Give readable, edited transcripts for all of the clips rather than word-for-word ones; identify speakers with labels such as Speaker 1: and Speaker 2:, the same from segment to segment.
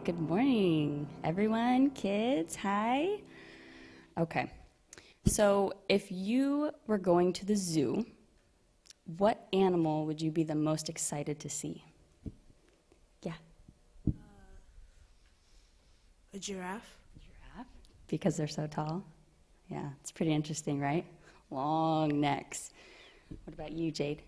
Speaker 1: Good morning, everyone, kids, hi. Okay, so if you were going to the zoo, what animal would you be the most excited to see? Yeah.
Speaker 2: A giraffe.
Speaker 1: Giraffe? Because they're so tall? Yeah, it's pretty interesting, right? Long necks. What about you, Jade?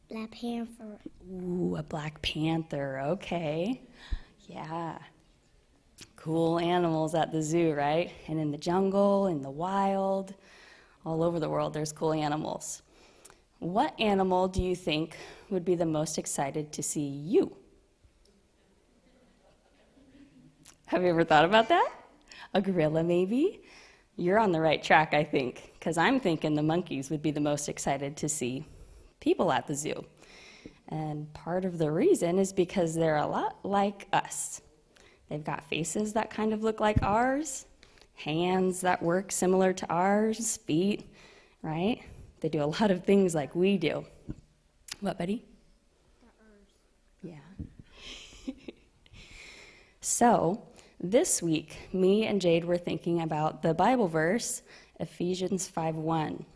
Speaker 3: Black Panther.
Speaker 1: Ooh, a Black Panther, okay. Yeah. Cool animals at the zoo, right? And in the jungle, in the wild, all over the world, there's cool animals. What animal do you think would be the most excited to see you? Have you ever thought about that? A gorilla, maybe? You're on the right track, I think, because I'm thinking the monkeys would be the most excited to see people at the zoo. And part of the reason is because they're a lot like us. They've got faces that kind of look like ours, hands that work similar to ours, feet, right? They do a lot of things like we do. What, buddy? Yeah. So, this week, me and Jade were thinking about the Bible verse, Ephesians 5:1.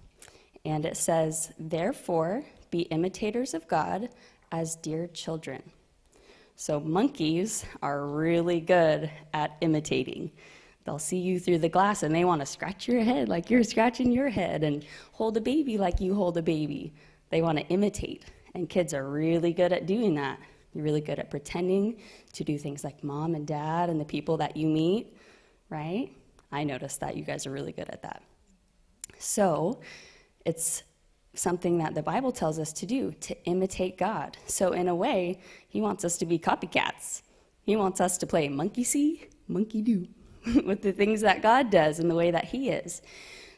Speaker 1: And it says, "Therefore, be imitators of God as dear children." So monkeys are really good at imitating. They'll see you through the glass and they want to scratch your head like you're scratching your head and hold a baby like you hold a baby. They want to imitate. And kids are really good at doing that. You're really good at pretending to do things like mom and dad and the people that you meet, right? I noticed that you guys are really good at that. So it's something that the Bible tells us to do, to imitate God. So in a way, he wants us to be copycats. He wants us to play monkey see, monkey do with the things that God does and the way that he is.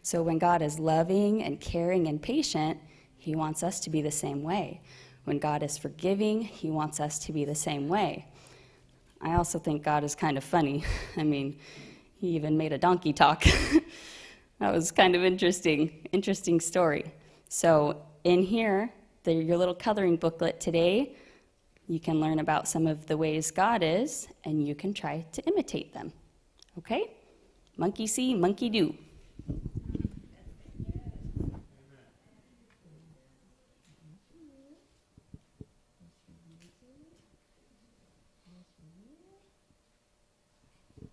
Speaker 1: So when God is loving and caring and patient, he wants us to be the same way. When God is forgiving, he wants us to be the same way. I also think God is kind of funny. I mean, he even made a donkey talk. That was kind of interesting story. So in here, your little coloring booklet today, you can learn about some of the ways God is, and you can try to imitate them. Okay? Monkey see, monkey do.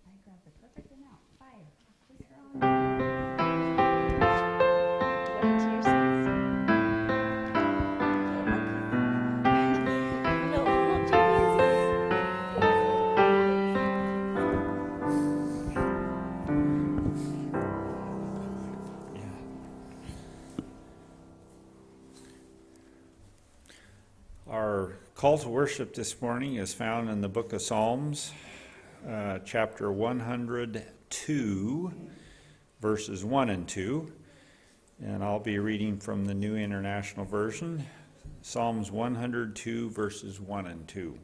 Speaker 1: I grabbed the perfect amount. 5.
Speaker 4: Our call to worship this morning is found in the book of Psalms, chapter 102, verses 1 and 2. And I'll be reading from the New International Version, Psalms 102, verses 1 and 2.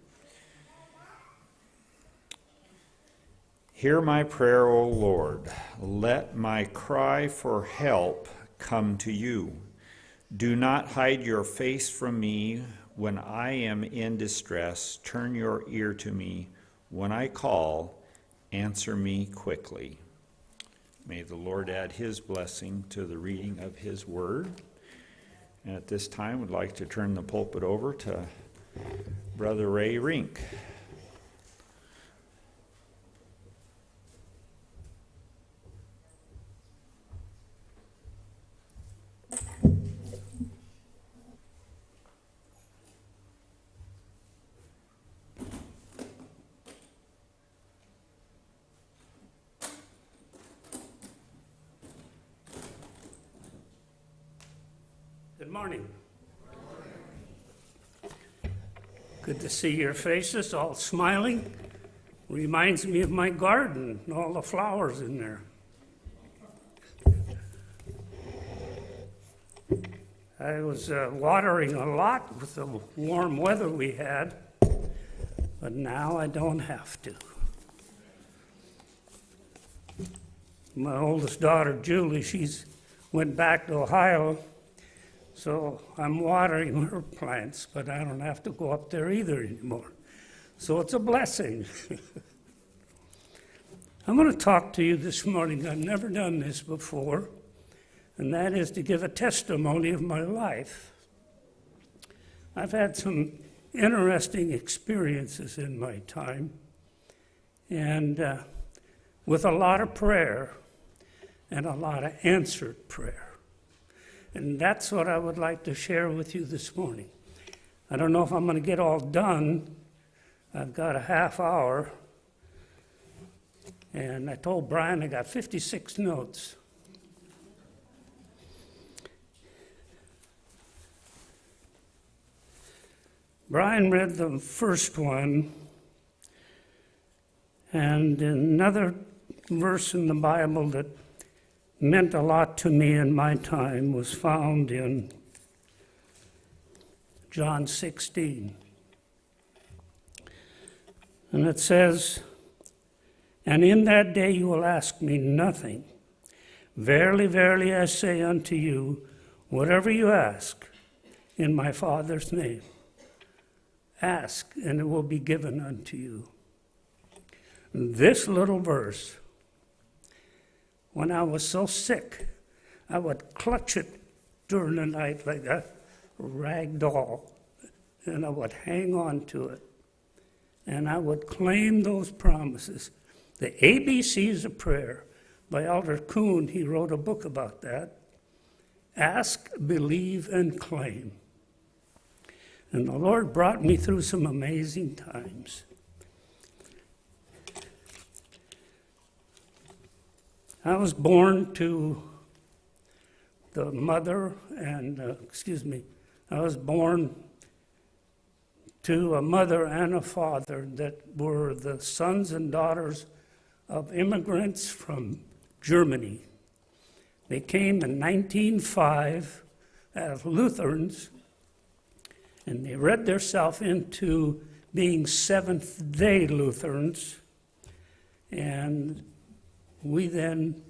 Speaker 4: Hear my prayer, O Lord. Let my cry for help come to you. Do not hide your face from me when I am in distress. Turn your ear to me. When I call, answer me quickly. May the Lord add his blessing to the reading of his word. And at this time, we'd like to turn the pulpit over to Brother Ray Renk.
Speaker 5: Good morning. Good to see your faces all smiling. Reminds me of my garden and all the flowers in there. I was watering a lot with the warm weather we had, but now I don't have to. My oldest daughter, Julie, she's went back to Ohio So I'm watering her plants, but I don't have to go up there either anymore. So it's a blessing. I'm going to talk to you this morning. I've never done this before, and that is to give a testimony of my life. I've had some interesting experiences in my time, and with a lot of prayer and a lot of answered prayer. And that's what I would like to share with you this morning. I don't know if I'm going to get all done. I've got a half hour. And I told Brian I got 56 notes. Brian read the first one. And another verse in the Bible that meant a lot to me in my time was found in John 16. And it says, "And in that day you will ask me nothing. Verily, verily, I say unto you, whatever you ask in my Father's name, ask, and it will be given unto you." This little verse, when I was so sick, I would clutch it during the night like a rag doll, and I would hang on to it, and I would claim those promises. The ABCs of Prayer by Elder Kuhn, he wrote a book about that. Ask, believe, and claim. And the Lord brought me through some amazing times. I was born to the mother and, I was born to a mother and a father that were the sons and daughters of immigrants from Germany. They came in 1905 as Lutherans, and they read themselves into being Seventh-day Lutherans, and we then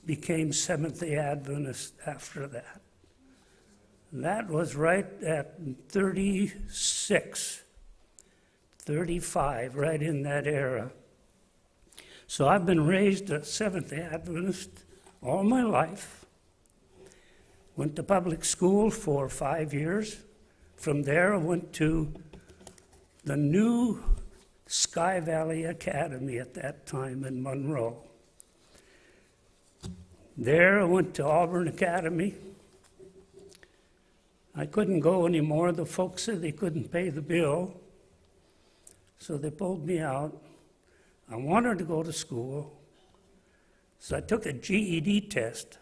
Speaker 5: became Seventh-day Adventists after that. That was right at 36, 35, right in that era. So I've been raised a Seventh-day Adventist all my life. Went to public school for 5 years. From there I went to the new Sky Valley Academy at that time in Monroe. There I went to Auburn Academy. I couldn't go anymore. The folks said they couldn't pay the bill, so they pulled me out. I wanted to go to school, so I took a GED test.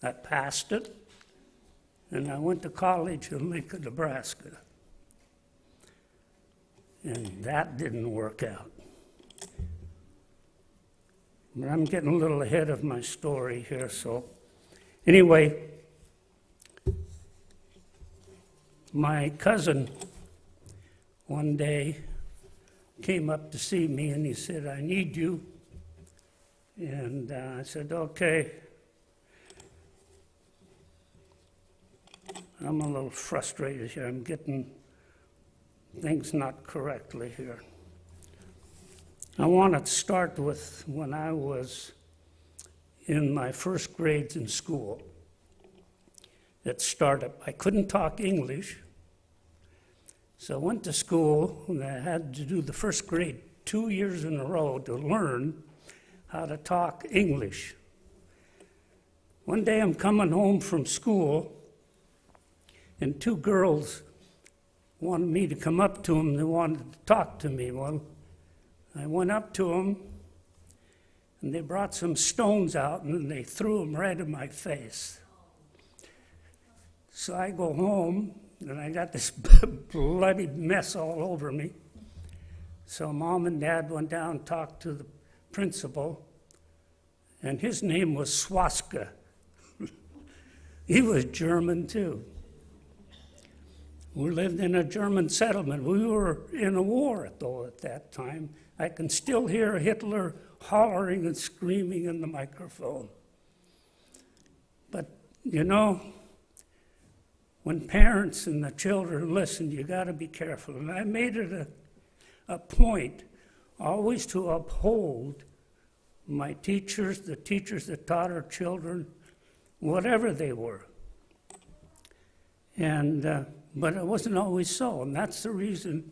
Speaker 5: I passed it, and I went to college in Lincoln, Nebraska. And that didn't work out. But I'm getting a little ahead of my story here, so anyway, my cousin one day came up to see me and he said, "I need you." And I said, "Okay." I'm a little frustrated here. I'm getting things not correctly here. I want to start with when I was in my first grades in school. It started, I couldn't talk English, so I went to school and I had to do the first grade 2 years in a row to learn how to talk English. One day I'm coming home from school and two girls wanted me to come up to them. They wanted to talk to me. Well, I went up to them, and they brought some stones out, and they threw them right in my face. So I go home, and I got this bloody mess all over me. So Mom and Dad went down and talked to the principal, and his name was Swaska. He was German, too. We lived in a German settlement. We were in a war, though, at that time. I can still hear Hitler hollering and screaming in the microphone. But, you know, when parents and the children listen, you got to be careful. And I made it a point always to uphold my teachers, the teachers that taught our children, whatever they were. And but it wasn't always so, and that's the reason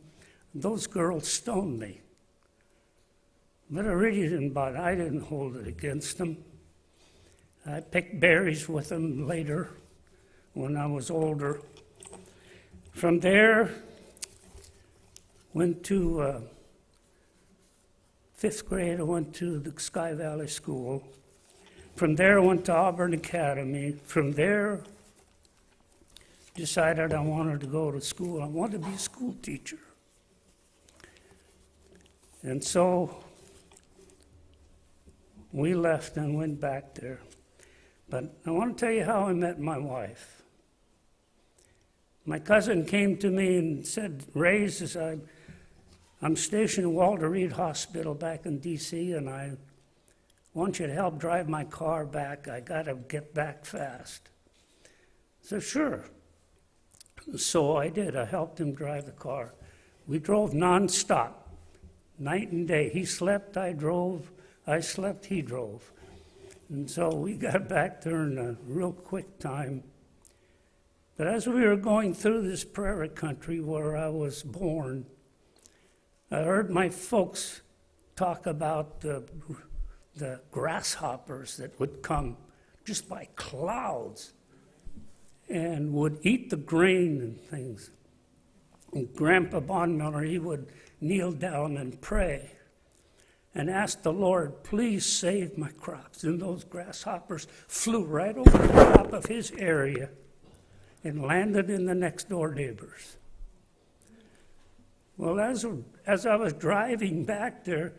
Speaker 5: those girls stoned me. But I really didn't bother. I didn't hold it against them. I picked berries with them later when I was older. From there, went to 5th grade, I went to the Sky Valley School. From there, I went to Auburn Academy. From there, decided I wanted to go to school. I wanted to be a school teacher. And so we left and went back there. But I want to tell you how I met my wife. My cousin came to me and said, Ray, says, I'm stationed at Walter Reed Hospital back in D.C., and I want you to help drive my car back. I got to get back fast. I said, sure. So I did. I helped him drive the car. We drove nonstop, night and day. He slept, I drove. I slept, he drove. And so we got back there in a real quick time. But as we were going through this prairie country where I was born, I heard my folks talk about the grasshoppers that would come just by clouds and would eat the grain and things. And Grandpa Bonmiller, he would kneel down and pray and ask the Lord, please save my crops. And those grasshoppers flew right over the top of his area and landed in the next door neighbors. Well, as I was driving back there,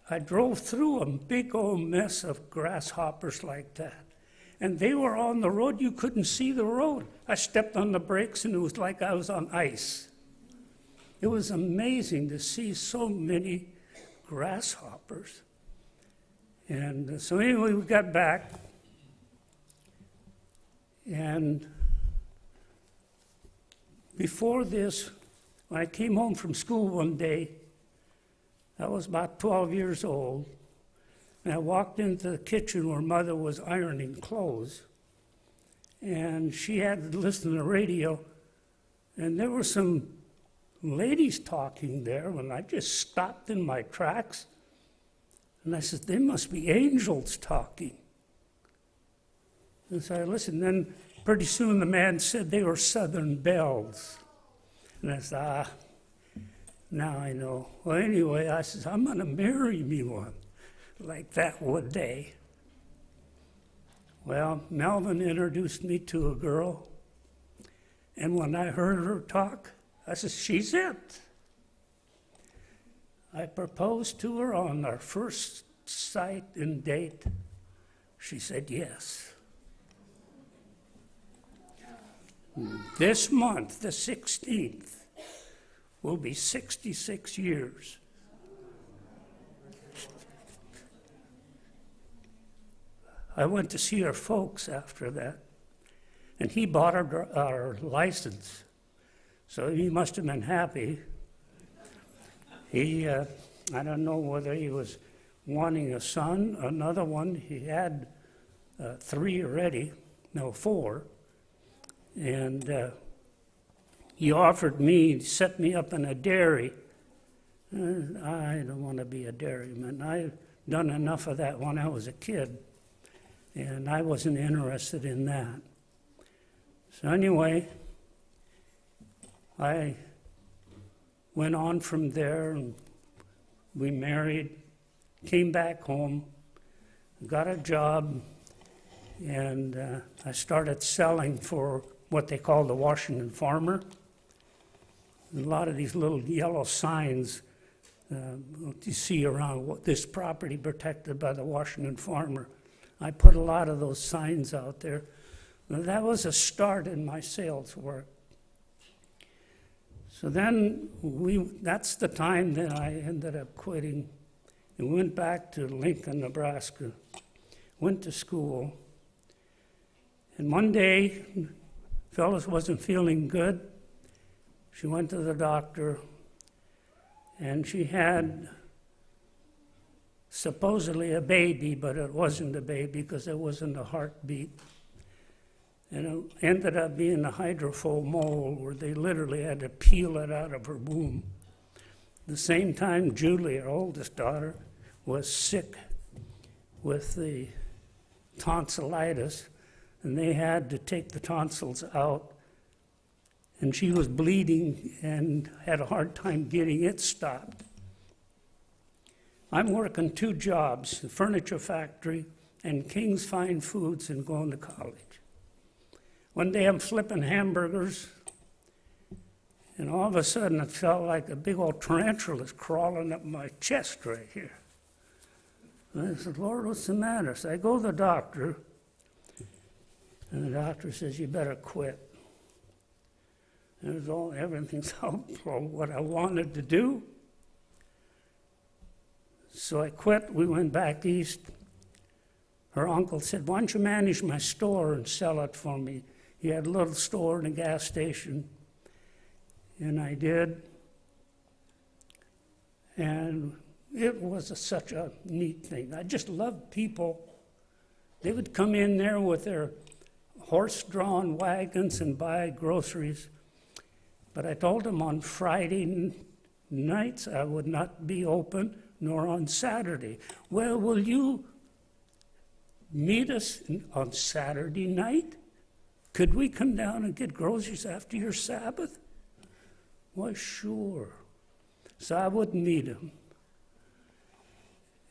Speaker 5: I drove through a big old mess of grasshoppers like that. And they were on the road, you couldn't see the road. I stepped on the brakes and it was like I was on ice. It was amazing to see so many grasshoppers. And so anyway, we got back, and before this, when I came home from school one day, I was about 12 years old, and I walked into the kitchen where Mother was ironing clothes, and she had to listen to the radio, and there were some ladies talking there, and I just stopped in my tracks, and I said, they must be angels talking. And so I listened, then pretty soon the man said they were Southern belles. And I said, now I know. Well, anyway, I said, I'm going to marry me one like that one day. Well, Melvin introduced me to a girl, and when I heard her talk, I said, she's it. I proposed to her on our first sight and date. She said yes. This month, the 16th, will be 66 years. I went to see her folks after that, and he bought our license. So he must have been happy. He, I don't know whether he was wanting a son, another one. He had 3 already, no 4. And he offered me, set me up in a dairy. I don't want to be a dairyman. I've done enough of that when I was a kid, and I wasn't interested in that. So anyway, I went on from there, and we married, came back home, got a job, and I started selling for what they call the Washington Farmer. And a lot of these little yellow signs you see around this property protected by the Washington Farmer. I put a lot of those signs out there. And that was a start in my sales work. So then that's the time that I ended up quitting and went back to Lincoln, Nebraska, went to school. And one day, Phyllis wasn't feeling good. She went to the doctor, and she had supposedly a baby, but it wasn't a baby because it wasn't a heartbeat. And it ended up being a hydrophobe mole where they literally had to peel it out of her womb. The same time, Julie, our oldest daughter, was sick with the tonsillitis, and they had to take the tonsils out. And she was bleeding and had a hard time getting it stopped. I'm working 2 jobs, the furniture factory and King's Fine Foods, and going to college. One day I'm flipping hamburgers, and all of a sudden it felt like a big old tarantula is crawling up my chest right here. And I said, Lord, what's the matter? So I go to the doctor, and the doctor says, you better quit. And everything's out for what I wanted to do. So I quit. We went back east. Her uncle said, why don't you manage my store and sell it for me? He had a little store and a gas station. And I did. And it was such a neat thing. I just loved people. They would come in there with their horse-drawn wagons and buy groceries. But I told them on Friday nights I would not be open, nor on Saturday. Well, will you meet us on Saturday night? Could we come down and get groceries after your Sabbath? Why, sure. So I would meet him.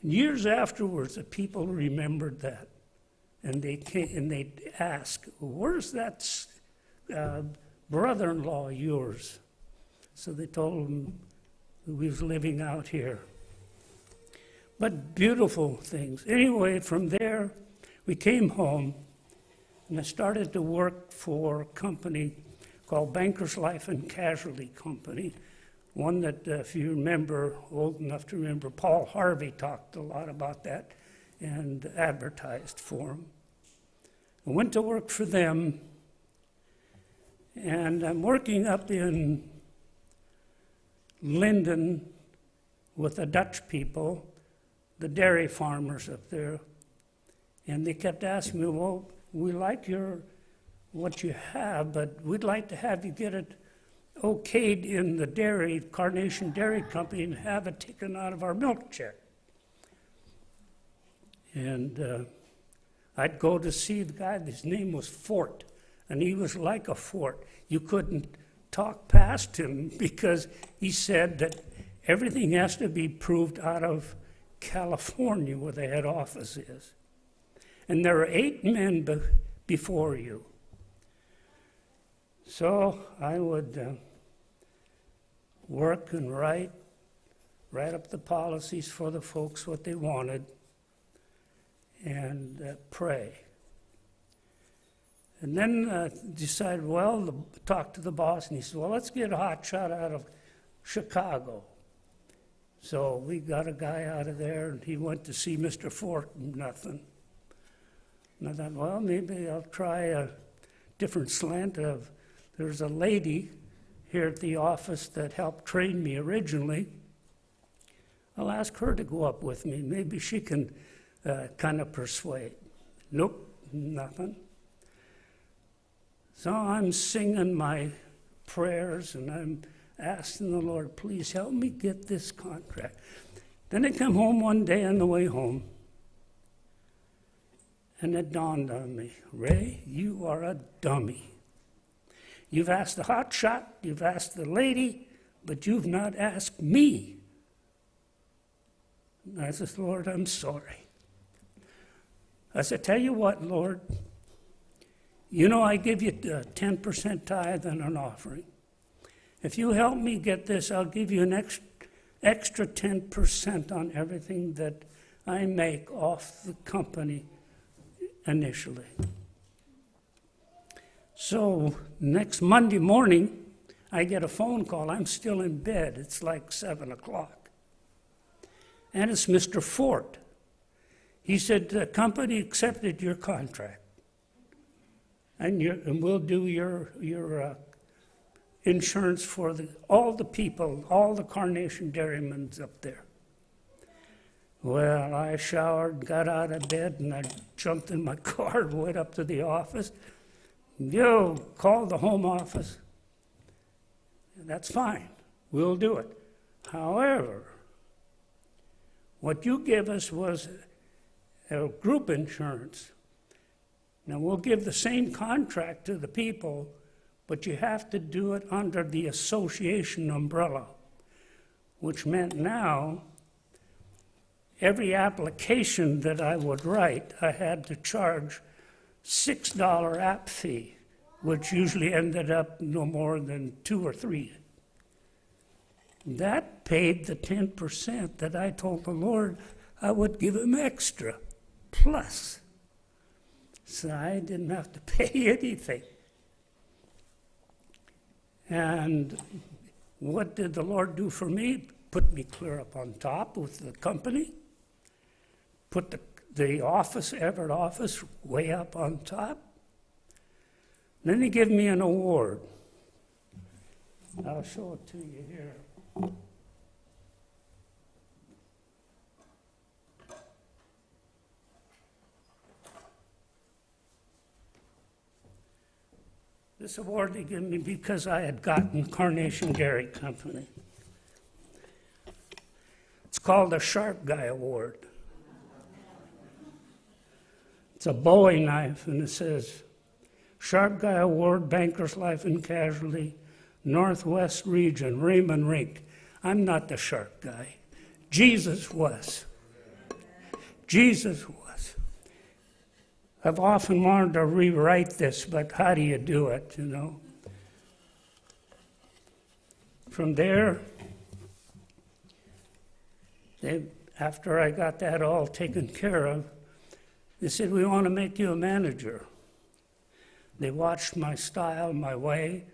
Speaker 5: Years afterwards, the people remembered that. And they came and they'd ask, where's that brother-in-law of yours? So they told him we was living out here. But beautiful things. Anyway, from there, we came home, and I started to work for a company called Bankers Life and Casualty Company, one that, if you remember, old enough to remember, Paul Harvey talked a lot about that and advertised for them. I went to work for them, and I'm working up in Linden with the Dutch people, the dairy farmers up there, and they kept asking me, well, we like what you have, but we'd like to have you get it okayed in the dairy, Carnation Dairy Company, and have it taken out of our milk check. And I'd go to see the guy, his name was Fort, and he was like a fort. You couldn't talk past him because he said that everything has to be proved out of California, where the head office is. And there are 8 men before you. So I would work and write up the policies for the folks, what they wanted, and pray. And then decided, well, talk to the boss, and he said, well, let's get a hot shot out of Chicago. So we got a guy out of there, and he went to see Mr. Fort, and nothing. And I thought, well, maybe I'll try a different slant of, there's a lady here at the office that helped train me originally. I'll ask her to go up with me. Maybe she can kind of persuade. Nope, nothing. So I'm singing my prayers, and I'm asking the Lord, please help me get this contract. Then I come home one day on the way home, and it dawned on me, Ray, you are a dummy. You've asked the hot shot, you've asked the lady, but you've not asked me. And I said, Lord, I'm sorry. I said, tell you what, Lord, you know I give you 10% tithe and an offering. If you help me get this, I'll give you an extra 10% on everything that I make off the company initially. So next Monday morning, I get a phone call. I'm still in bed. It's like 7 o'clock. And it's Mr. Fort. He said, the company accepted your contract. and we'll do your insurance for all the people, all the Carnation Dairymans up there. Well, I showered, got out of bed, and I jumped in my car and went up to the office. Yo, call the home office. That's fine. We'll do it. However, what you give us was a group insurance. Now, we'll give the same contract to the people, but you have to do it under the association umbrella, which meant now every application that I would write, I had to charge $6 app fee, which usually ended up no more than 2 or 3. That paid the 10% that I told the Lord I would give him extra, plus. So I didn't have to pay anything. And what did the Lord do for me? Put me clear up on top with the company, put the office, Everett office, way up on top. Then he gave me an award. I'll show it to you here. This award they gave me because I had gotten Carnation Dairy Company. It's called the Sharp Guy Award. It's a Bowie knife, and it says, Sharp Guy Award, Bankers Life and Casualty, Northwest Region, Ray Renk. I'm not the sharp guy. Jesus was. Jesus was. I've often wanted to rewrite this, but how do you do it, you know? From there, after I got that all taken care of, they said, we want to make you a manager. They watched my style, my way.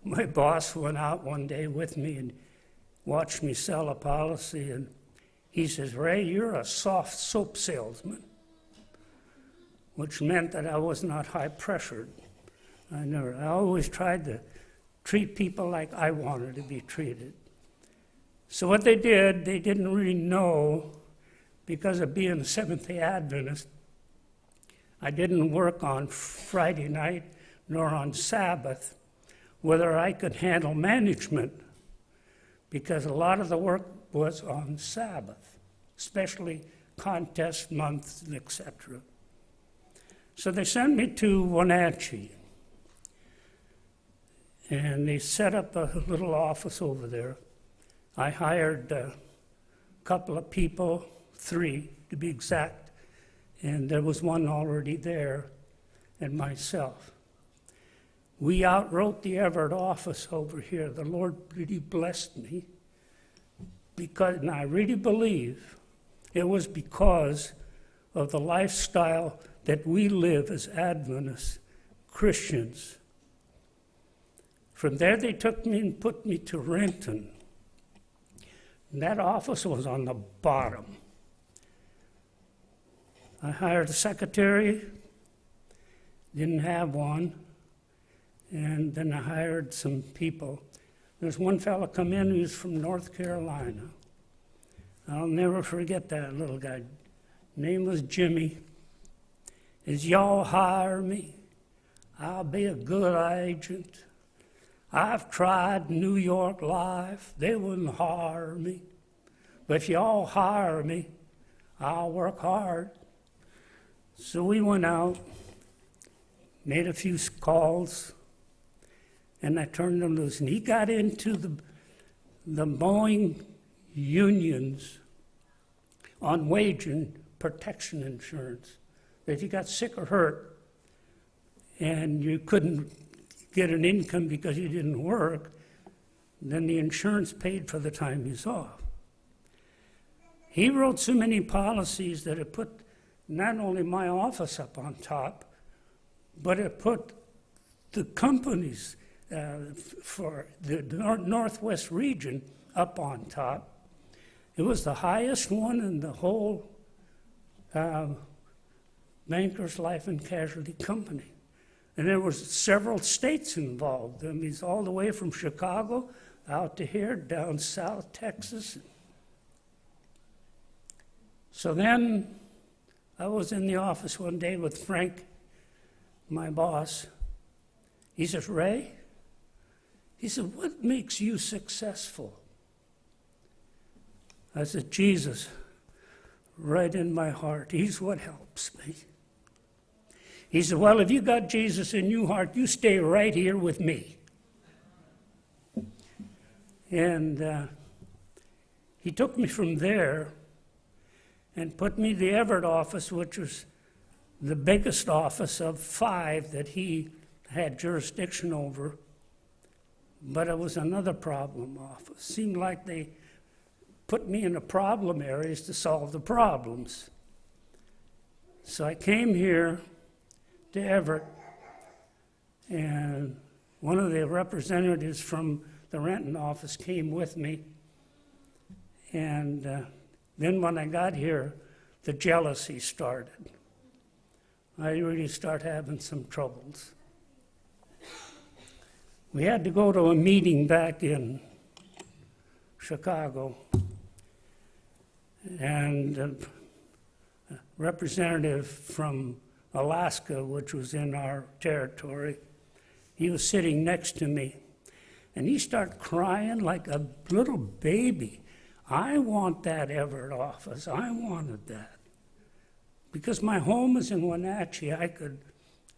Speaker 5: My boss went out one day with me and watched me sell a policy, and he says, Ray, you're a soft soap salesman, which meant that I was not high-pressured. I always tried to treat people like I wanted to be treated. So what they did, they didn't really know, because of being a Seventh-day Adventist, I didn't work on Friday night nor on Sabbath, whether I could handle management, because a lot of the work was on Sabbath, especially contest months, etc. So they sent me to Wenatchee, and they set up a little office over there. I hired a couple of people, 3 to be exact, and there was one already there, and myself. We outwrote the Everett office over here. The Lord really blessed me, because, and I really believe it was because of the lifestyle that we live as Adventist Christians. From there, they took me and put me to Renton. And that office was on the bottom. I hired a secretary, didn't have one, and then I hired some people. There's one fellow come in who's from North Carolina. I'll never forget that little guy. Name was Jimmy. Is y'all hire me? I'll be a good agent. I've tried New York Life. They wouldn't hire me. But if y'all hire me, I'll work hard. So we went out, made a few calls, and I turned him loose. And he got into the mowing unions on wage and protection insurance. If you got sick or hurt and you couldn't get an income because you didn't work, then the insurance paid for the time he was off. He wrote so many policies that it put not only my office up on top, but it put the companies for the Northwest region up on top. It was the highest one in the whole Bankers Life and Casualty Company. And there was several states involved. I mean, it's all the way from Chicago out to here, down south, Texas. So then I was in the office one day with Frank, my boss. He says, Ray, he said, what makes you successful? I said, Jesus, right in my heart. He's what helps me. He said, well, if you got Jesus in your heart, you stay right here with me. And he took me from there and put me in the Everett office, which was the biggest office of 5 that he had jurisdiction over. But it was another problem office. Seemed like they put me in the problem areas to solve the problems. So I came here to Everett, and one of the representatives from the Renton office came with me. And then when I got here, the jealousy started. I really started having some troubles. We had to go to a meeting back in Chicago, and a representative from Alaska, which was in our territory, he was sitting next to me, and he started crying like a little baby. I want that Everett office. I wanted that. Because my home is in Wenatchee, I could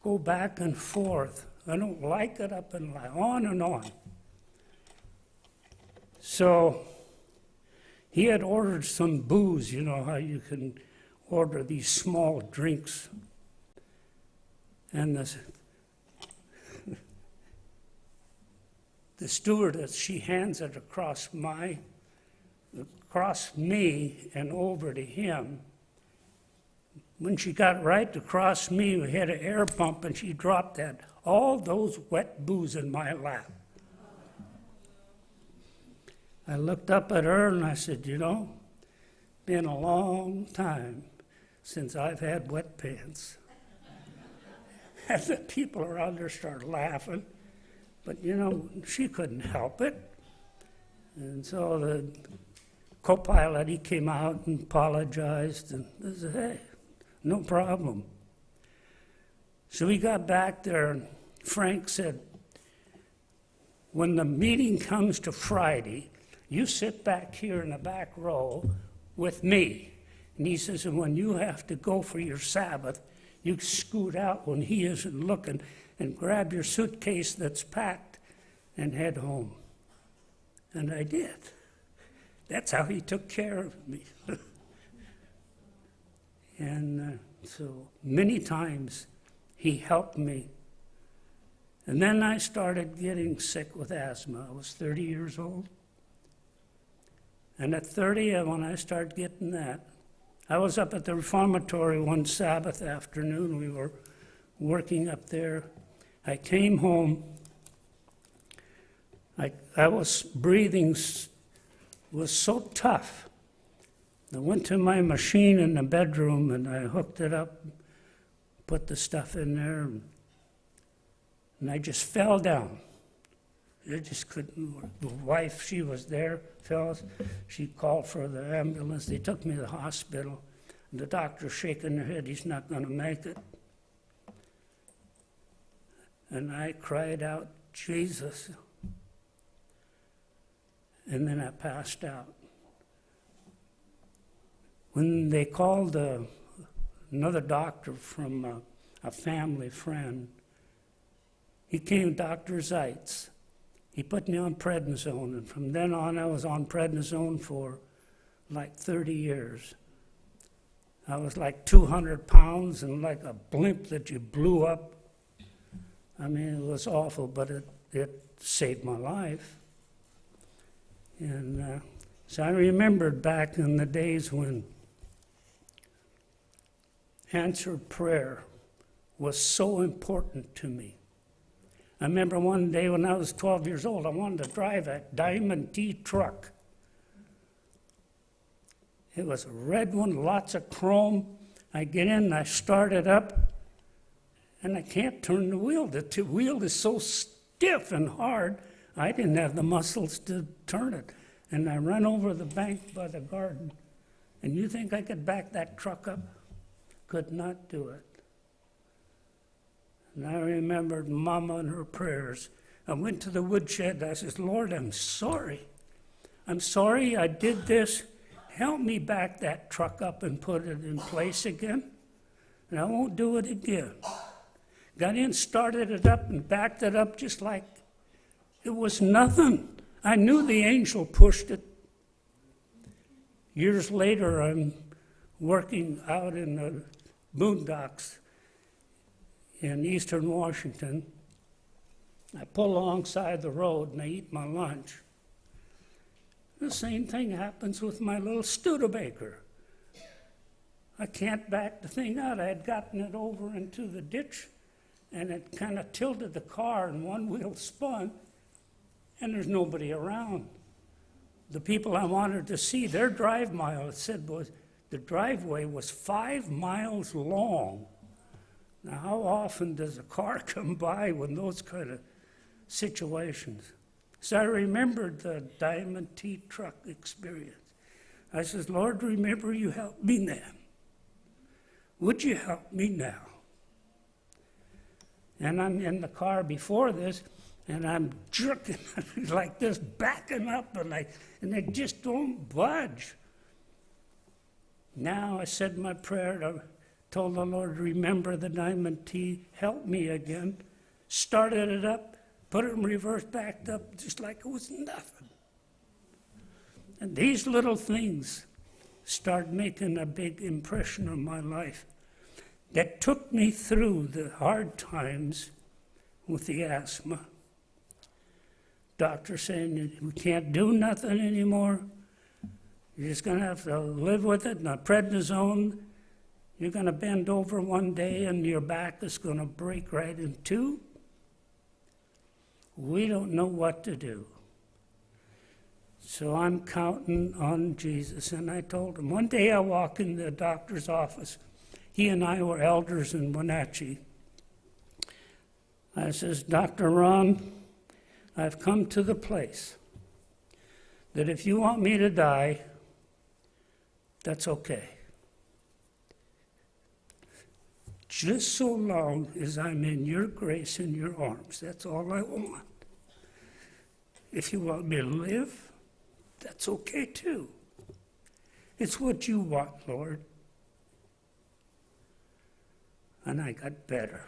Speaker 5: go back and forth. I don't like it up and on and on. So he had ordered some booze. You know how you can order these small drinks. And the stewardess, she hands it across me and over to him. When she got right across me, we had an air pump, and she dropped all those wet booze in my lap. I looked up at her and I said, you know, been a long time since I've had wet pants. And the people around her started laughing, but you know, she couldn't help it. And so the co-pilot, he came out and apologized, and I said, hey, no problem. So we got back there, and Frank said, when the meeting comes to Friday, you sit back here in the back row with me. And he says, and when you have to go for your Sabbath, you scoot out when he isn't looking and grab your suitcase that's packed and head home. And I did. That's how he took care of me. And so many times he helped me. And then I started getting sick with asthma. I was 30 years old. And at 30, when I started getting that, I was up at the reformatory one Sabbath afternoon. We were working up there. I came home. I was breathing was so tough. I went to my machine in the bedroom and I hooked it up, put the stuff in there, and I just fell down. I just couldn't work. The wife, she was there, Phyllis. She called for the ambulance. They took me to the hospital. And the doctor's shaking their head. He's not going to make it. And I cried out, Jesus. And then I passed out. When they called another doctor from a family friend, he came, Dr. Zeitz. He put me on prednisone, and from then on I was on prednisone for like 30 years. I was like 200 pounds and like a blimp that you blew up. I mean, it was awful, but it saved my life. And so I remembered back in the days when answered prayer was so important to me. I remember one day when I was 12 years old, I wanted to drive a Diamond D truck. It was a red one, lots of chrome. I get in, I start it up, and I can't turn the wheel. The wheel is so stiff and hard, I didn't have the muscles to turn it. And I ran over the bank by the garden. And you think I could back that truck up? Could not do it. And I remembered Mama and her prayers. I went to the woodshed. I said, Lord, I'm sorry. I'm sorry I did this. Help me back that truck up and put it in place again. And I won't do it again. Got in, started it up, and backed it up just like it was nothing. I knew the angel pushed it. Years later, I'm working out in the boondocks in eastern Washington. I pull alongside the road and I eat my lunch. The same thing happens with my little Studebaker. I can't back the thing out. I had gotten it over into the ditch, and it kind of tilted the car, and one wheel spun, and there's nobody around. The people I wanted to see, their drive mile, it said, was the driveway was 5 miles long. Now, how often does a car come by when those kind of situations? So I remembered the Diamond T truck experience. I said, Lord, remember you helped me then. Would you help me now? And I'm in the car before this, and I'm jerking like this, backing up, and they just don't budge. Now I said my prayer, I told the Lord, remember the Diamond T, help me again. Started it up, put it in reverse, backed up, just like it was nothing. And these little things start making a big impression on my life that took me through the hard times with the asthma. Doctor saying we can't do nothing anymore. You're just going to have to live with it. Now, prednisone, you're going to bend over one day and your back is going to break right in two. We don't know what to do. So I'm counting on Jesus. And I told him, one day I walk in the doctor's office. He and I were elders in Wenatchee. I says, Dr. Ron, I've come to the place that if you want me to die, that's okay. Just so long as I'm in your grace and your arms, that's all I want. If you want me to live, that's okay too. It's what you want, Lord. And I got better.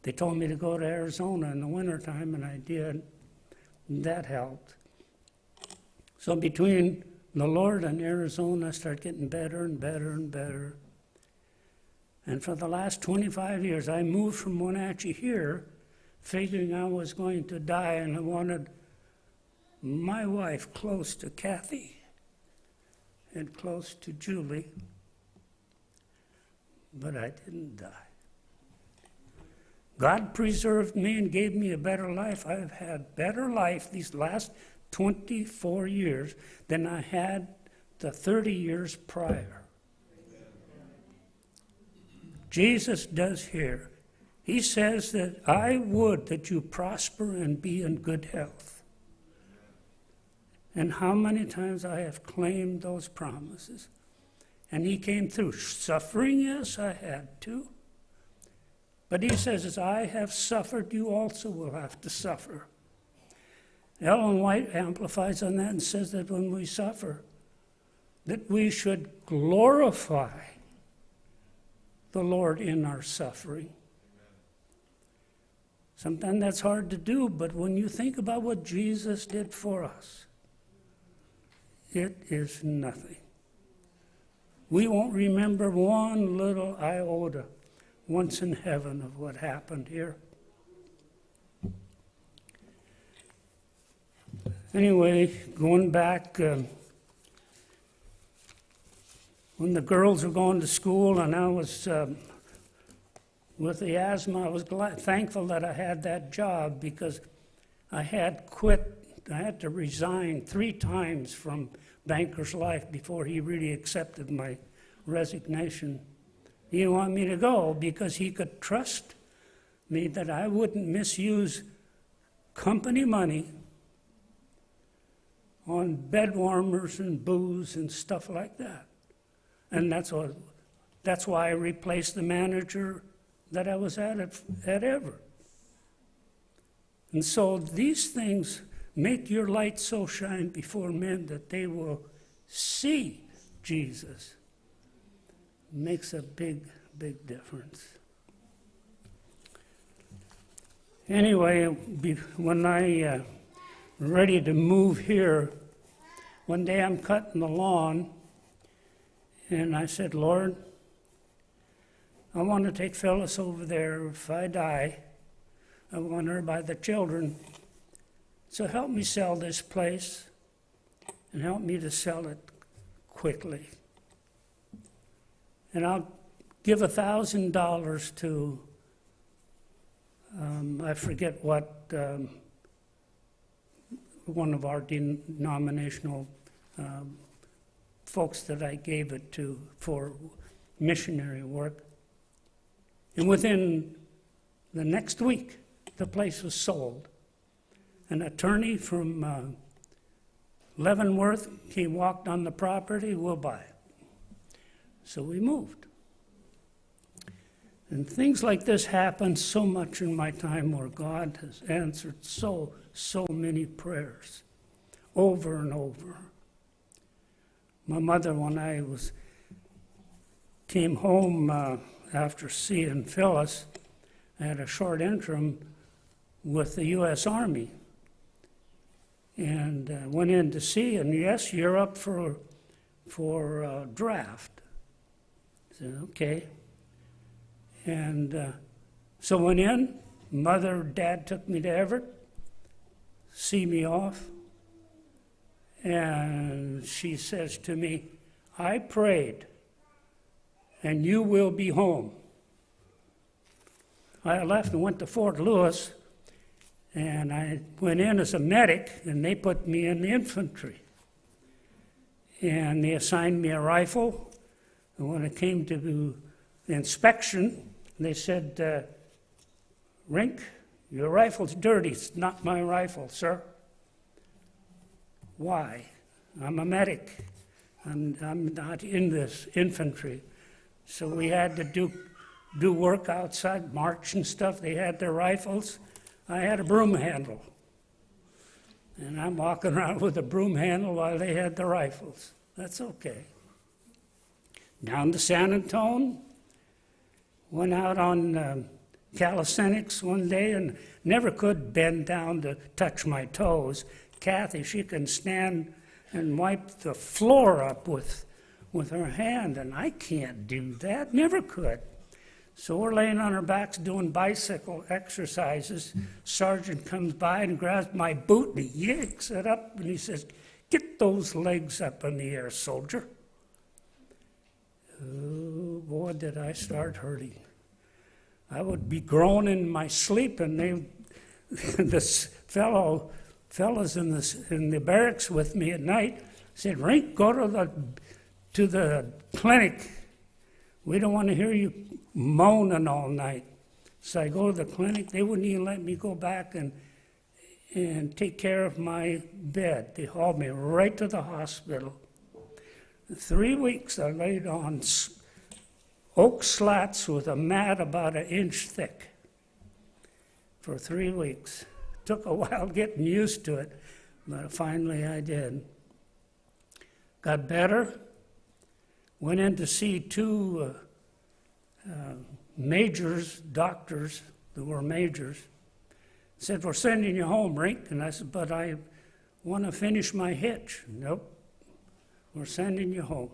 Speaker 5: They told me to go to Arizona in the wintertime, and I did. And that helped. So between the Lord and Arizona, I started getting better and better and better. And for the last 25 years, I moved from Wenatchee here, figuring I was going to die, and I wanted my wife close to Kathy and close to Julie. But I didn't die. God preserved me and gave me a better life. I've had better life these last 24 years than I had the 30 years prior. Jesus does here. He says that I would that you prosper and be in good health. And how many times I have claimed those promises. And he came through. Suffering, yes, I had to. But he says, as I have suffered, you also will have to suffer. Ellen White amplifies on that and says that when we suffer, that we should glorify the Lord in our suffering. Sometimes that's hard to do, but when you think about what Jesus did for us, it is nothing. We won't remember one little iota once in heaven of what happened here. Anyway, going back, when the girls were going to school and I was with the asthma, I was thankful that I had that job because I had to resign 3 times from Banker's Life before he really accepted my resignation. He didn't want me to go because he could trust me that I wouldn't misuse company money on bed warmers and booze and stuff like that. And that's why I replaced the manager that I was at Everett. And so these things make your light so shine before men that they will see Jesus. Makes a big, big difference. Anyway, when I ready to move here, one day I'm cutting the lawn, and I said, Lord, I want to take Phyllis over there. If I die, I want her by the children. So help me sell this place, and help me to sell it quickly. And I'll give $1,000 to, I forget what, one of our denominational folks that I gave it to for missionary work. And within the next week, the place was sold. An attorney from Leavenworth, he walked on the property, we'll buy it. So we moved. And things like this happen so much in my time where God has answered so many prayers over and over. My mother, when I came home after seeing Phyllis, I had a short interim with the U.S. Army. And went in to see, and yes, you're up for draft. I said, okay. And so went in. Mother, Dad took me to Everett, see me off. And she says to me, I prayed, and you will be home. I left and went to Fort Lewis, and I went in as a medic, and they put me in the infantry. And they assigned me a rifle. And when it came to the inspection, they said, Renk, your rifle's dirty. It's not my rifle, sir. Why? I'm a medic. I'm not in this infantry. So we had to do work outside, march and stuff. They had their rifles. I had a broom handle. And I'm walking around with a broom handle while they had the rifles. That's okay. Down to San Antonio. Went out on calisthenics one day and never could bend down to touch my toes. Kathy, she can stand and wipe the floor up with her hand, and I can't do that, never could. So we're laying on our backs doing bicycle exercises. Sergeant comes by and grabs my boot and he yanks it up and he says, get those legs up in the air, soldier. Oh, boy, did I start hurting. I would be groaning in my sleep, and this fellows in the barracks with me at night said, Renk, go to the clinic. We don't want to hear you moaning all night. So I go to the clinic. They wouldn't even let me go back and take care of my bed. They hauled me right to the hospital. 3 weeks I laid on oak slats with a mat about 1 inch thick for 3 weeks. Took a while getting used to it, but finally I did. Got better. Went in to see two majors, doctors that were majors. Said, we're sending you home, Renk. And I said, but I want to finish my hitch. Nope, we're sending you home.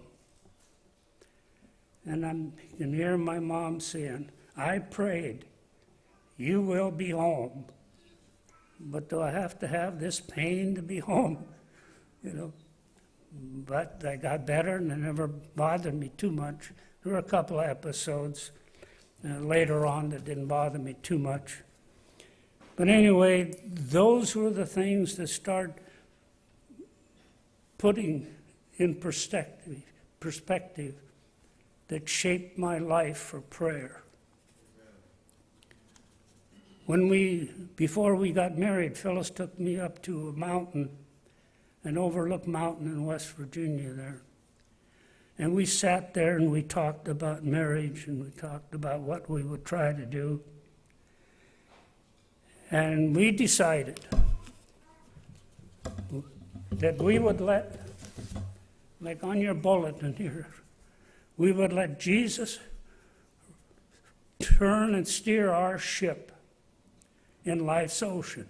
Speaker 5: And I can hear my mom saying, I prayed, you will be home. But do I have to have this pain to be home? You know. But I got better, and it never bothered me too much. There were a couple of episodes later on that didn't bother me too much. But anyway, those were the things that start putting in perspective that shaped my life for prayer. Before we got married, Phyllis took me up to a mountain, an overlooked mountain in West Virginia there. And we sat there and we talked about marriage and we talked about what we would try to do. And we decided that we would let, like on your bulletin here, we would let Jesus turn and steer our ship in life's ocean.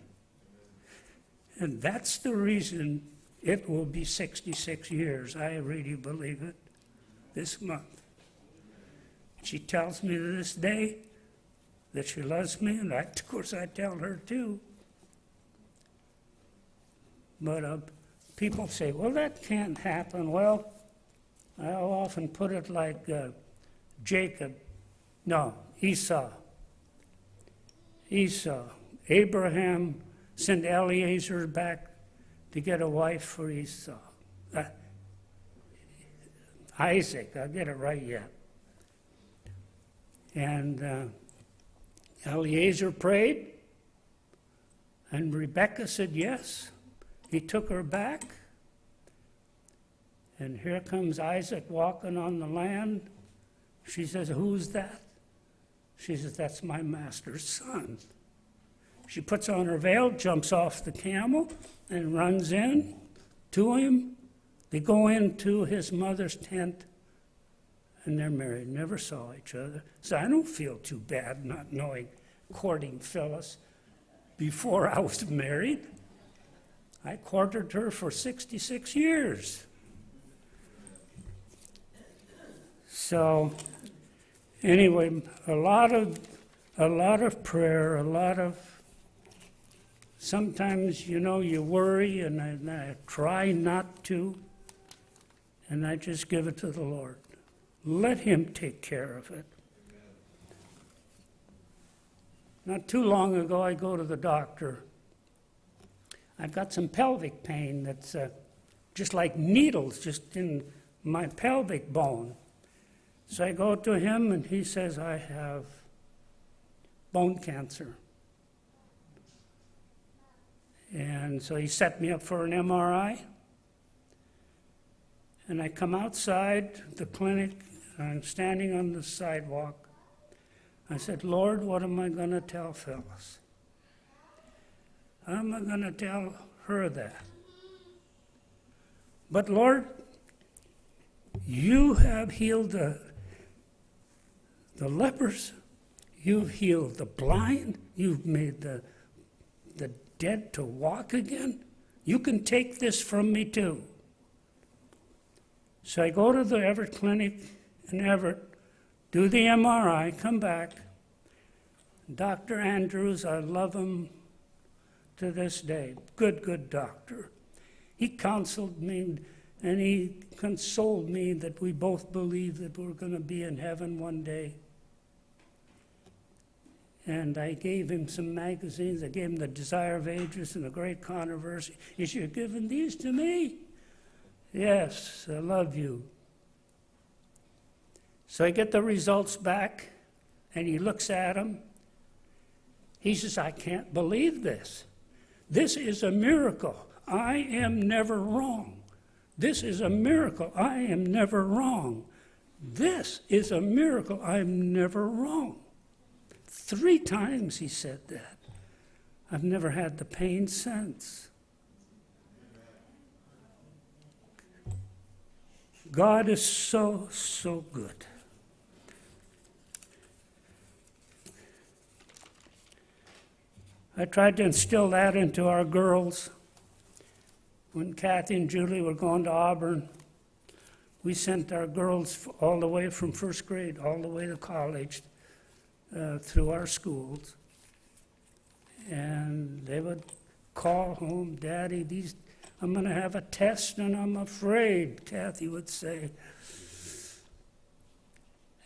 Speaker 5: And that's the reason it will be 66 years. I really believe it this month. She tells me to this day that she loves me, and of course I tell her too. But people say, well, that can't happen. Well, I'll often put it like Esau. Abraham sent Eliezer back to get a wife for Esau. Isaac, I'll get it right yet. And Eliezer prayed, and Rebekah said yes. He took her back, and here comes Isaac walking on the land. She says, who's that? She says, that's my master's son. She puts on her veil, jumps off the camel, and runs in to him. They go into his mother's tent, and they're married. Never saw each other. So I don't feel too bad not knowing, courting Phyllis before I was married. I courted her for 66 years. So anyway, a lot of prayer, sometimes, you worry, and I try not to, and I just give it to the Lord. Let Him take care of it. Not too long ago, I go to the doctor. I've got some pelvic pain that's just like needles just in my pelvic bone. So I go to him, and he says, I have bone cancer. And so he set me up for an MRI. And I come outside the clinic, and I'm standing on the sidewalk. I said, Lord, what am I going to tell Phyllis? How am I going to tell her that? But Lord, you have healed the lepers. You've healed the blind. You've made the dead to walk again. You can take this from me too. So I go to the Everett Clinic in Everett, do the MRI, come back. Dr. Andrews, I love him to this day. Good doctor. He counseled me and he consoled me that we both believe that we're going to be in heaven one day. And I gave him some magazines. I gave him The Desire of Ages and The Great Controversy. Is you giving these to me? Yes, I love you. So I get the results back, and he looks at them. He says, I can't believe this. This is a miracle. I am never wrong. This is a miracle. I am never wrong. This is a miracle. I'm never wrong. 3 times he said that. I've never had the pain since. God is so, so good. I tried to instill that into our girls. When Kathy and Julie were going to Auburn, we sent our girls all the way from first grade all the way to college through our schools. And they would call home, Daddy, I'm going to have a test and I'm afraid, Kathy would say.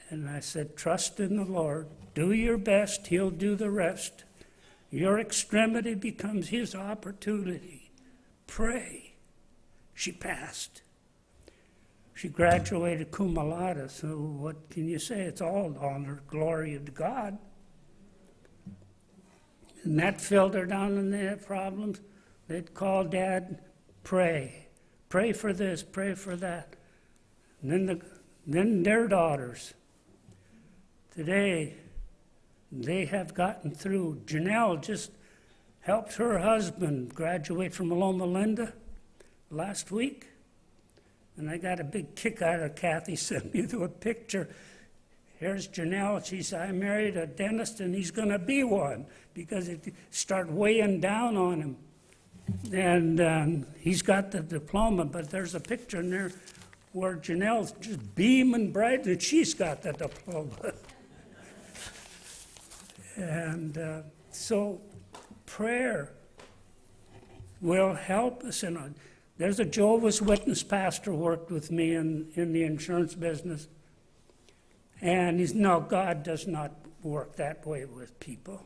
Speaker 5: And I said, trust in the Lord. Do your best. He'll do the rest. Your extremity becomes His opportunity. Pray. She passed. She graduated cum laude, so what can you say? It's all honor, glory to God. And that filled her down when they had problems. They'd call Dad, pray. Pray for this, pray for that. And then their daughters. Today, they have gotten through. Janelle just helped her husband graduate from Loma Linda last week. And I got a big kick out of Kathy sent me a picture. Here's Janelle. She said, I married a dentist and he's going to be one because it started weighing down on him. And he's got the diploma, but there's a picture in there where Janelle's just beaming bright and she's got the diploma. And so prayer will help us. And there's a Jehovah's Witness pastor worked with me in the insurance business. And he's, no, God does not work that way with people.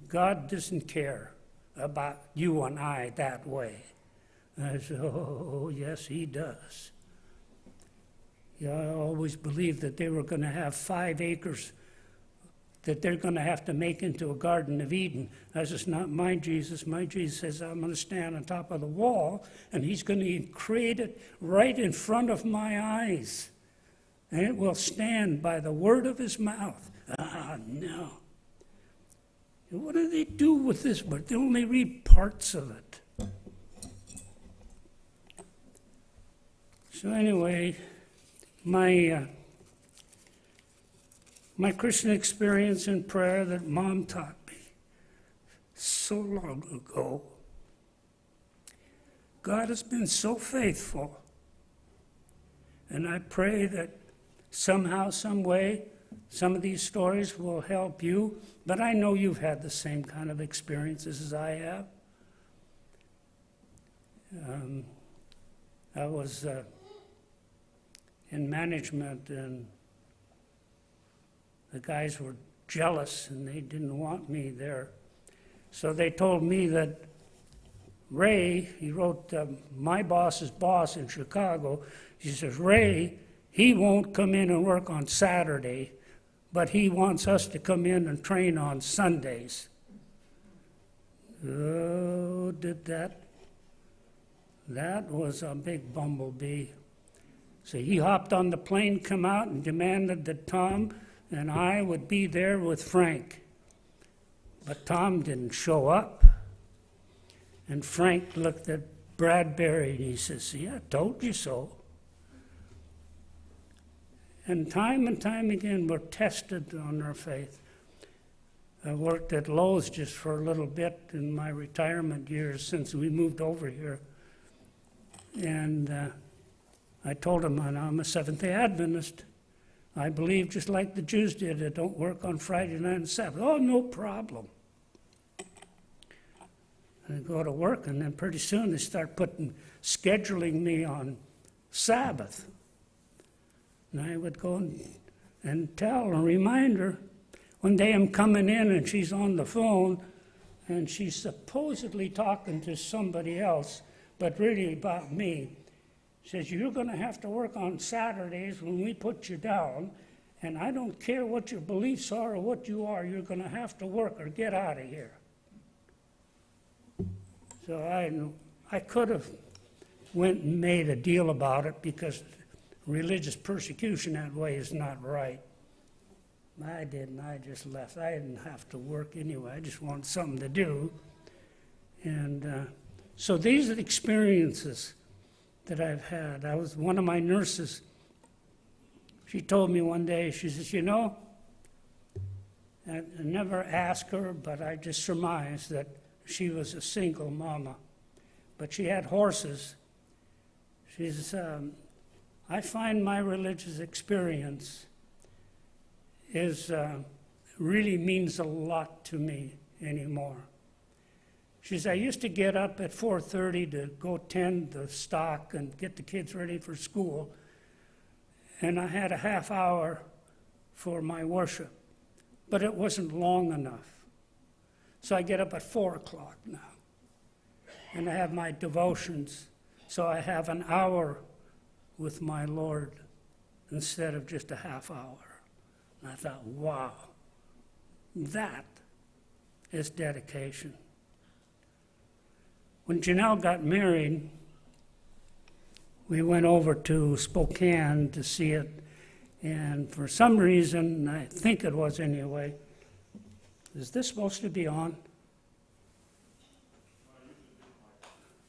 Speaker 5: God doesn't care about you and I that way. And I said, oh, yes, he does. Yeah, I always believed that they were going to have 5 acres that they're going to have to make into a Garden of Eden. I said, not my Jesus. My Jesus says, I'm going to stand on top of the wall, and he's going to create it right in front of my eyes. And it will stand by the word of his mouth. Ah, no. What do they do with this book? They only read parts of it. So anyway, my Christian experience in prayer that Mom taught me so long ago. God has been so faithful. And I pray that somehow, some way, some of these stories will help you. But I know you've had the same kind of experiences as I have. I was in management, and the guys were jealous, and they didn't want me there. So they told me that Ray, he wrote my boss's boss in Chicago, he says, Ray, he won't come in and work on Saturday, but he wants us to come in and train on Sundays. Oh, did that? That was a big bumblebee. So he hopped on the plane, come out, and demanded that Tom and I would be there with Frank. But Tom didn't show up. And Frank looked at Bradbury and he says, see, I told you so. And time again, we're tested on our faith. I worked at Lowe's just for a little bit in my retirement years since we moved over here. And I told him, I'm a Seventh-day Adventist. I believe just like the Jews did, that don't work on Friday night and Sabbath. Oh, no problem. And I go to work, and then pretty soon they start scheduling me on Sabbath. And I would go and tell and remind her. One day I'm coming in, and she's on the phone, and she's supposedly talking to somebody else, but really about me. She says, you're going to have to work on Saturdays when we put you down, and I don't care what your beliefs are or what you are, you're going to have to work or get out of here. So I could have went and made a deal about it because religious persecution that way is not right. I didn't. I just left. I didn't have to work anyway. I just wanted something to do. And so these are the experiences that I've had. I was one of my nurses. She told me one day, she says, you know, I never asked her, but I just surmised that she was a single mama. But she had horses. She says, I find my religious experience really means a lot to me anymore. She says, I used to get up at 4:30 to go tend the stock and get the kids ready for school, and I had a half hour for my worship, but it wasn't long enough. So I get up at 4 o'clock now, and I have my devotions, so I have an hour with my Lord instead of just a half hour. And I thought, wow, that is dedication. When Janelle got married, we went over to Spokane to see it, and for some reason, I think it was anyway, is this supposed to be on?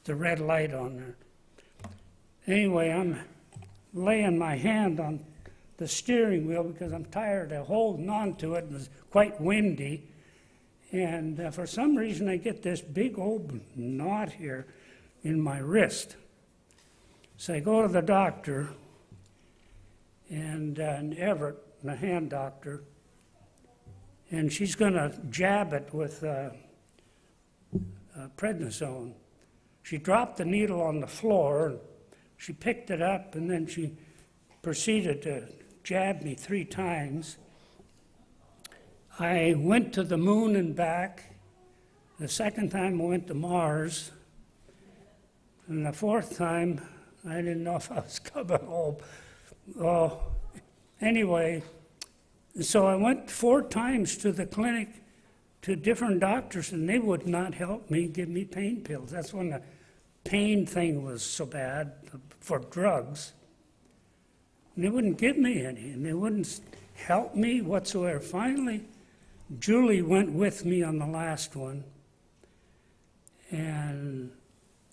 Speaker 5: The red light on there. Anyway, I'm laying my hand on the steering wheel because I'm tired of holding on to it. It was quite windy. And for some reason, I get this big old knot here in my wrist. So I go to the doctor, and Everett, the hand doctor, and she's going to jab it with prednisone. She dropped the needle on the floor, and she picked it up, and then she proceeded to jab me 3 times. I went to the moon and back. The second time I went to Mars. And the 4th time, I didn't know if I was coming home. Oh, anyway, so I went 4 times to the clinic to different doctors, and they would not help me, give me pain pills. That's when the pain thing was so bad for drugs. And they wouldn't give me any, and they wouldn't help me whatsoever. Finally, Julie went with me on the last one, and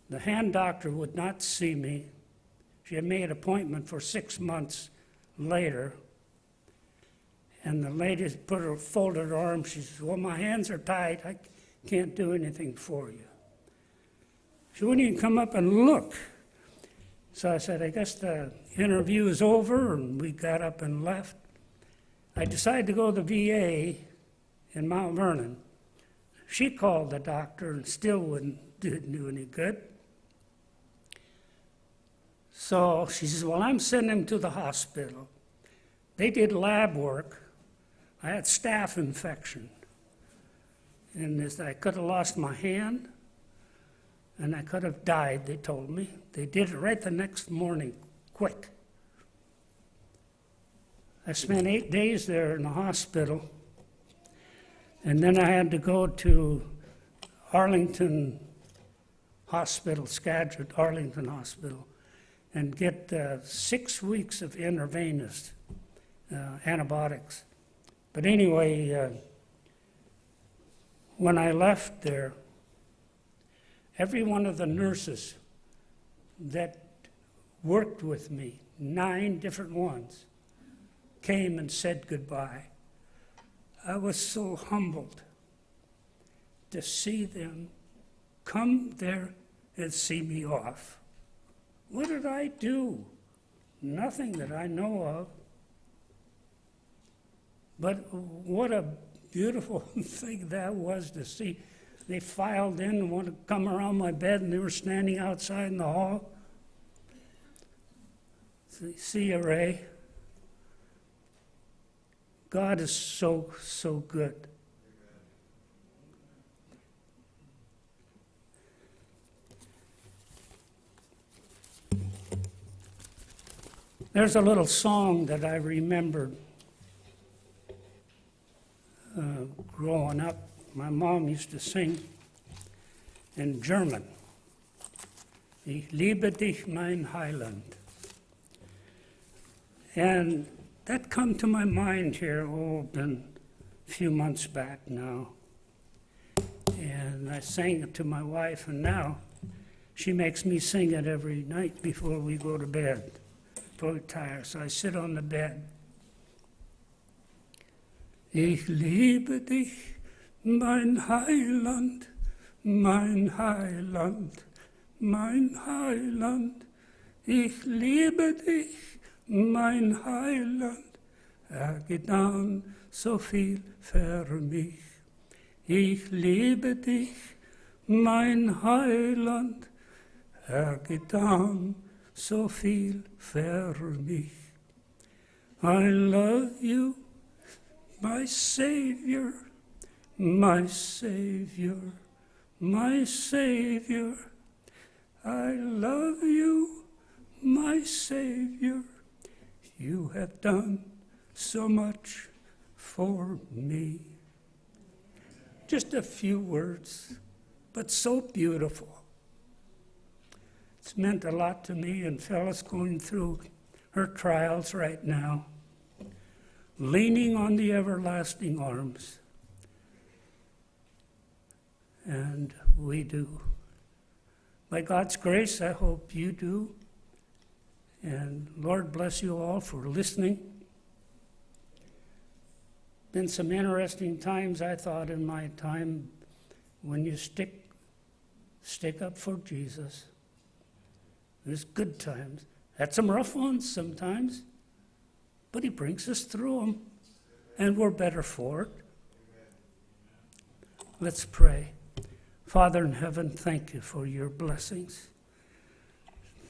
Speaker 5: the hand doctor would not see me. She had made an appointment for 6 months later, and the lady put her folded her arms. She said, well, my hands are tied. I can't do anything for you. She wouldn't even come up and look. So I said, I guess the interview is over, and we got up and left. I decided to go to the VA in Mount Vernon. She called the doctor and still didn't do any good. So she says, well, I'm sending him to the hospital. They did lab work. I had staph infection. And I could have lost my hand, and I could have died, they told me. They did it right the next morning, quick. I spent 8 days there in the hospital, and then I had to go to Arlington Hospital, Skagit, Arlington Hospital, and get 6 weeks of intravenous antibiotics. But anyway, when I left there, every one of the nurses that worked with me, 9 different ones, came and said goodbye. I was so humbled to see them come there and see me off. What did I do? Nothing that I know of. But what a beautiful thing that was to see. They filed in and wanted to come around my bed, and they were standing outside in the hall. See you, Ray. God is so, so good. There's a little song that I remembered growing up. My mom used to sing in German. Ich liebe dich, mein Heiland. And that come to my mind here, been a few months back now. And I sang it to my wife, and now she makes me sing it every night before we go to bed. Before we retire. So I sit on the bed. Ich liebe dich, mein Heiland, mein Heiland, mein Heiland. Ich liebe dich, mein Heiland. Getan so viel für mich. Ich liebe dich, mein Heiland. Getan so viel für mich. I love you, my Savior, my Savior, my Savior. I love you, my Savior, you have done so much for me. Just a few words, but so beautiful. It's meant a lot to me and Phyllis going through her trials right now, leaning on the everlasting arms. And we do. By God's grace, I hope you do. And Lord bless you all for listening. Been some interesting times, I thought, in my time when you stick up for Jesus. There's good times. Had some rough ones sometimes, but he brings us through them, and we're better for it. Let's pray. Father in heaven, thank you for your blessings.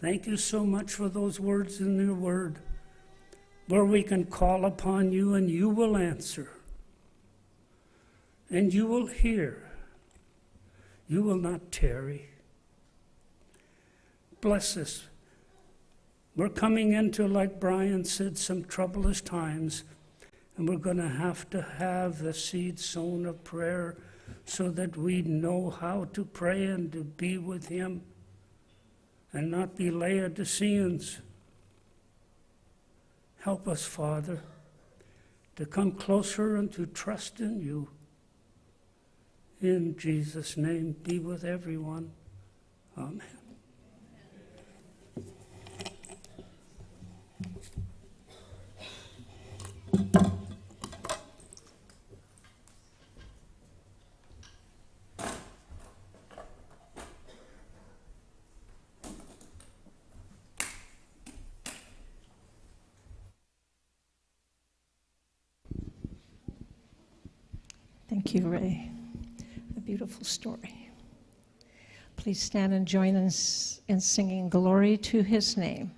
Speaker 5: Thank you so much for those words in your word, where we can call upon you and you will answer. And you will hear. You will not tarry. Bless us. We're coming into, like Brian said, some troublous times, and we're going to have the seed sown of prayer so that we know how to pray and to be with him and not be Laodiceans. Help us, Father, to come closer and to trust in you. In Jesus' name, be with everyone. Amen.
Speaker 3: Thank you, Ray. A beautiful story. Please stand and join us in singing Glory to His Name.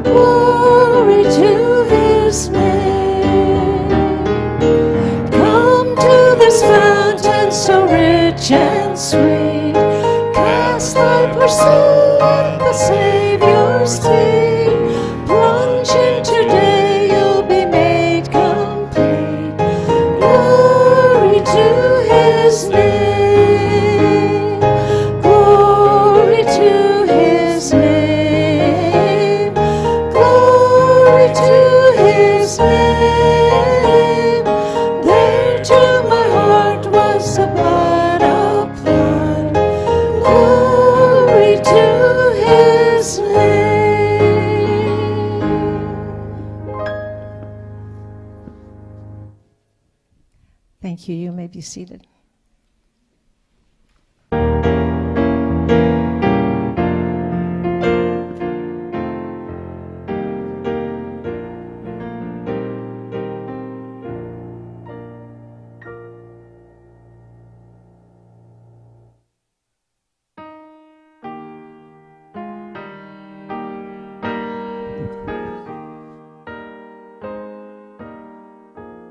Speaker 6: Glory to his name.
Speaker 3: his name. There to my heart was the blood applied. Glory to his name. Thank you. You may be seated.